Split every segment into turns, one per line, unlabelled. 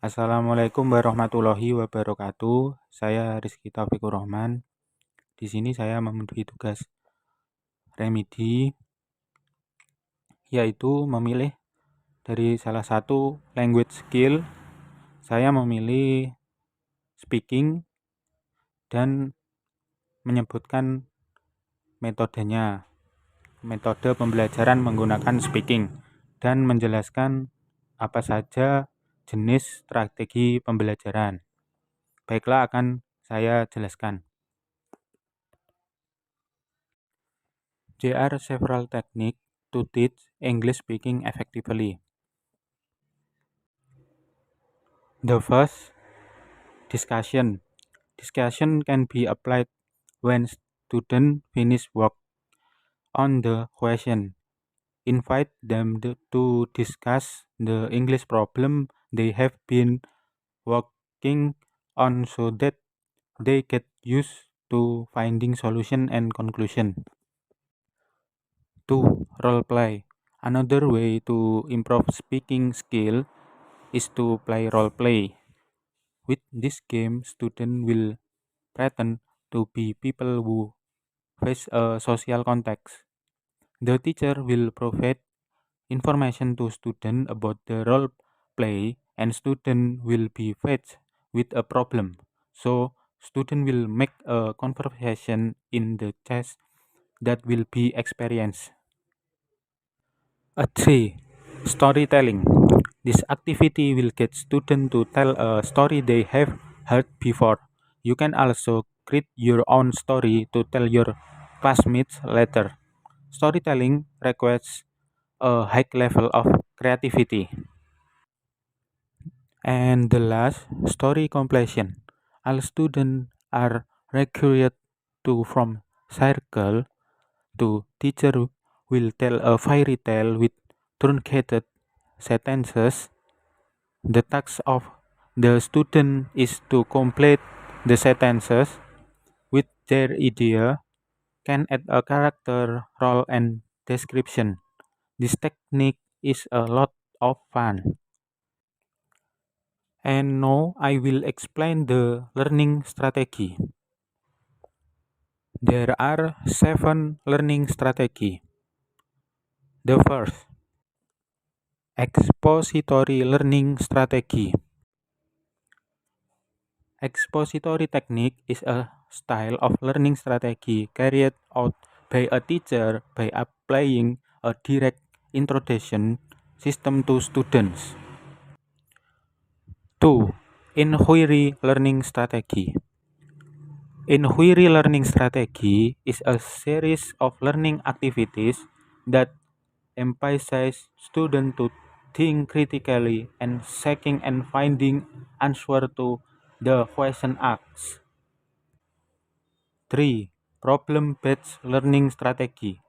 Assalamualaikum warahmatullahi wabarakatuh. Saya Rizky Taufikur Rahman. Di sini saya memenuhi tugas remedi, yaitu memilih dari salah satu language skill. Saya memilih speaking dan menyebutkan metodenya, metode pembelajaran menggunakan speaking, dan menjelaskan apa saja jenis strategi pembelajaran. Baiklah, akan saya jelaskan. There are several techniques to teach English speaking effectively. The first, discussion. Discussion can be applied when students finish work on the question. Invite them to discuss the English problem they have been working on so that they get used to finding solution and conclusion. 2. Role play. Another way to improve speaking skill is to play role play. With this game, students will pretend to be people who face a social context. The teacher will provide information to students about the role play, and student will be faced with a problem. So student will make a conversation in the test that will be experienced. 3. Storytelling. This activity will get students to tell a story they have heard before. You can also create your own story to tell your classmates later. Storytelling requires a high level of creativity. And the last, story completion. All students are required to from circle to teacher will tell a fairy tale with truncated sentences. The task of the student is to complete the sentences with their idea, can add a character, role, and description. This technique is a lot of fun. And now I will explain the learning strategy. There are 7 learning strategy. The first, expository learning strategy. Expository technique is a style of learning strategy carried out by a teacher by applying a direct introduction system to students. 2. Inquiry learning strategy. Inquiry learning strategy is a series of learning activities that emphasize students to think critically and seeking and finding answer to the question asked. 3. Problem-based learning strategy.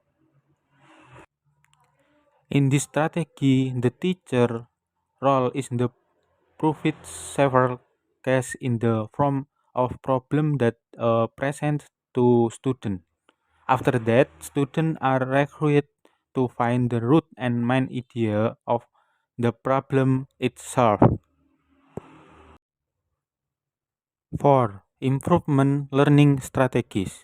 In this strategy, the teacher role is to provide several cases in the form of problem that present to students. After that, students are required to find the root and main idea of the problem itself. 4. Improvement learning strategies.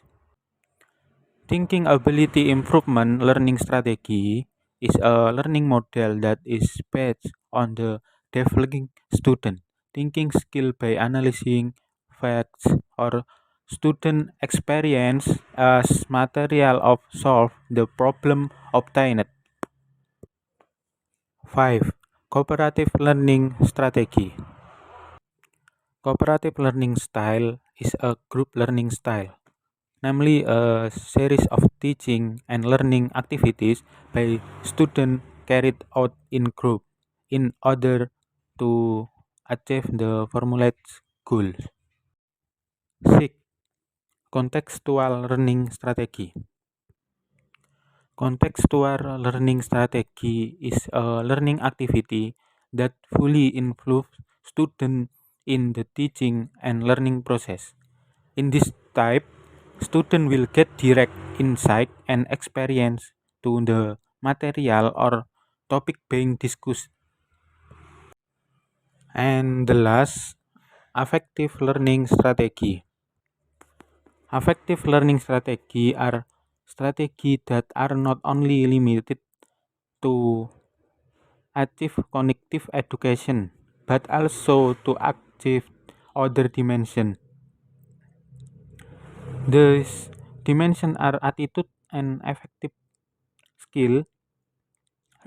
Thinking ability improvement learning strategy is a learning model that is based on the developing student thinking skill by analyzing facts or student experience as material of solve the problem obtained. 5. Cooperative learning strategy. Cooperative learning style is a group learning style, namely a series of teaching and learning activities by students carried out in group in order to achieve the formulated goals. 6. Contextual learning strategy. Contextual learning strategy is a learning activity that fully involves students in the teaching and learning process. In this type, students will get direct insight and experience to the material or topic being discussed. And the last, affective learning strategy. Affective learning strategy are strategies that are not only limited to active cognitive education, but also to active other dimension. These dimensions are attitude and affective skill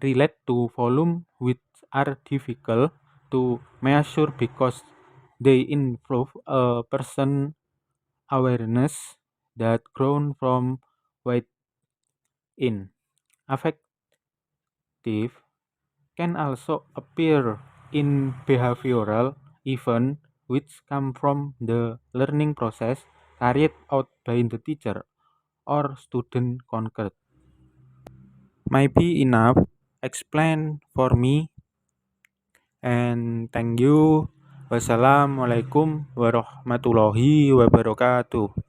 relate to volume, which are difficult to measure because they improve a person awareness that grown from within. Affective can also appear in behavioral events which come from the learning process carried out by the teacher or student concurred. Maybe enough explain for me, and thank you. Wassalamualaikum warahmatullahi wabarakatuh.